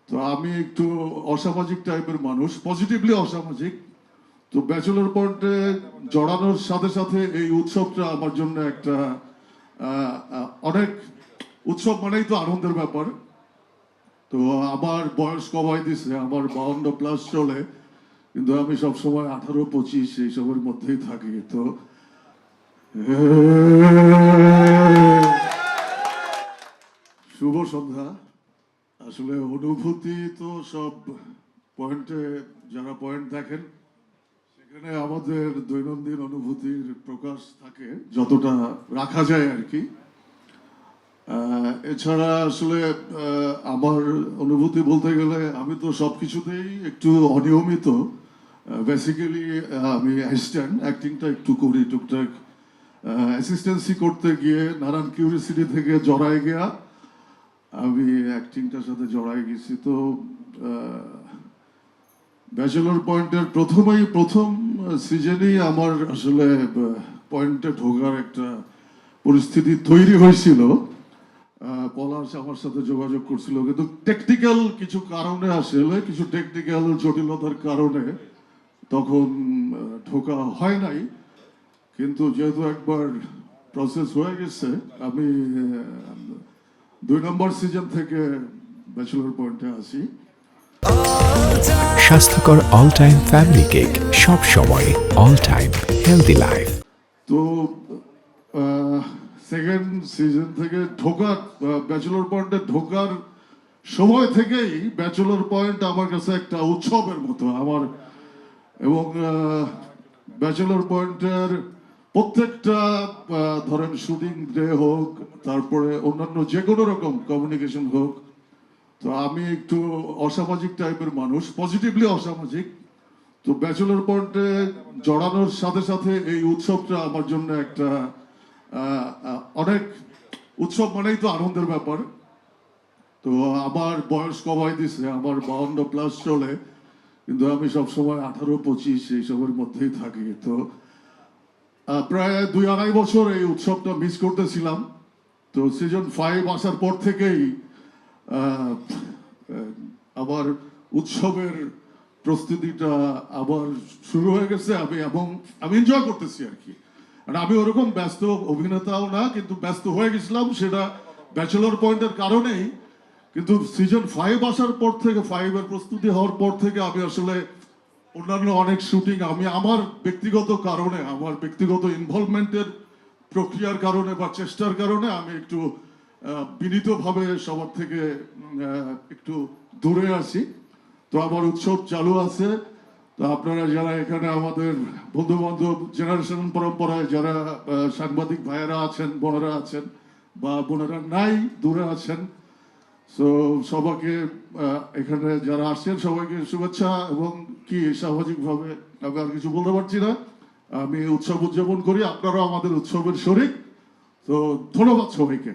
তো আমি একটু অসামাজিক টাইপের মানুষ, পজিটিভলি অসামাজিক। তো ব্যাচেলর পয়েন্টে জড়ানোর সাথে সাথে এই উৎসবটা আমার জন্য একটা অনেক, উৎসব মানেই তো আনন্দের ব্যাপার। তো আমার বয়স কমাই দিছে, আমার 52+ চলে, কিন্তু আমি সবসময় 18-25 এইসবের মধ্যেই থাকি। তো শুভ সন্ধ্যা। আসলে অনুভূতি তো সব পয়েন্টে, যারা পয়েন্ট দেখেন সেখানে আমাদের দৈনন্দিন অনুভূতির প্রকাশ থাকে যতটা রাখা যায় আর কি। এছাড়া আসলে আমার অনুভূতি বলতে গেলে আমি তো সব কিছুতেই একটু অনিয়মিত। বেসিক্যালি আমি অ্যাসিস্ট্যান্ট, অ্যাক্টিংটা একটু করি টুকটাক। অ্যাসিস্ট্যান্সি করতে গিয়ে নানান কিউরিসিটি থেকে জড়ায় গিয়া আমি অ্যাক্টিংটার সাথে জড়াই গেছি। তো ব্যাচেলর পয়েন্টের প্রথম সিজনেই আমার আসলে পয়েন্টে ঢোকার একটা পরিস্থিতি তৈরি হয়েছিল। পলাশ আমার সাথে যোগাযোগ করছিল, কিন্তু টেকনিক্যাল কিছু কারণে, আসলে কিছু টেকনিক্যাল জটিলতার কারণে তখন ঢোকা হয় নাই। কিন্তু যেহেতু একবার প্রসেস হয়ে গেছে, আমি 2 নম্বর সিজন থেকে ব্যাচেলর পয়েন্টে আসি। স্বাস্থ্যকর অল টাইম ফ্যামিলি কেক, সব সময় অল টাইম হেলদি লাইফ। তো সেকেন্ড সিজন থেকে ঢোকার, ব্যাচেলর পয়েন্টে ঢোকার সময় থেকেই ব্যাচেলর পয়েন্ট আমার কাছে একটা উৎসবের মতো আমার। এবং ব্যাচেলর পয়েন্টের প্রত্যেকটা ধরেন শুটিং ডে হোক, তারপরে অন্যান্য যে কোনো রকম কমিউনিকেশন হোক, তো আমি একটু অসামাজিক টাইপের মানুষ, পজিটিভলি অসামাজিক। তো ব্যাচেলর পয়েন্টে জড়ানোর সাথে সাথে এই উৎসবটা আমার জন্য একটা অনেক, উৎসব মানেই তো আনন্দের ব্যাপার। তো আমার বয়স কমাই দিছে, আমার 52+ চলে, কিন্তু আমি সবসময় 18-25 এইসবের মধ্যেই থাকি। তো প্রায় 2-2.5 বছর এই উৎসবটা মিস করতেছিলাম। তো সিজন 5 আসার পর থেকেই আবার উৎসবের প্রস্তুতিটা আবার শুরু হয়ে গেছে। আমি এনজয় করতেছি আর কি। আর আমি ওরকম ব্যস্ত অভিনেতাও না, কিন্তু ব্যস্ত হয়ে গেছিলাম সেটা ব্যাচেলর পয়েন্টের কারণেই। কিন্তু সিজন 5 আসার পর থেকে, 5-এর প্রস্তুতি হওয়ার পর থেকে আমি আসলে অন্যান্য অনেক শুটিং, আমি আমার ব্যক্তিগত কারণে, আমার ব্যক্তিগত ইনভলভমেন্টের প্রক্রিয়ার কারণে বা চেষ্টার কারণে আমি একটু বিনীতভাবে সবার থেকে একটু দূরে আছি। তো আমার উৎসব চালু আছে। তো আপনারা যারা এখানে আমাদের বন্ধু বান্ধব, জেনারেশন পরম্পরায় যারা সাংবাদিক ভাইয়েরা আছেন, বোনেরা আছেন, বা বোনেরা নাই দূরে আছেন, তো সবাইকে এখানে যারা আসছেন সবাইকে শুভেচ্ছা। এবং কি সামাজিকভাবে আমি আর কিছু বলতে পারছি না। আমি উৎসব উদযাপন করি, আপনারাও আমাদের উৎসবের শরীক। তো ধন্যবাদ সবাইকে।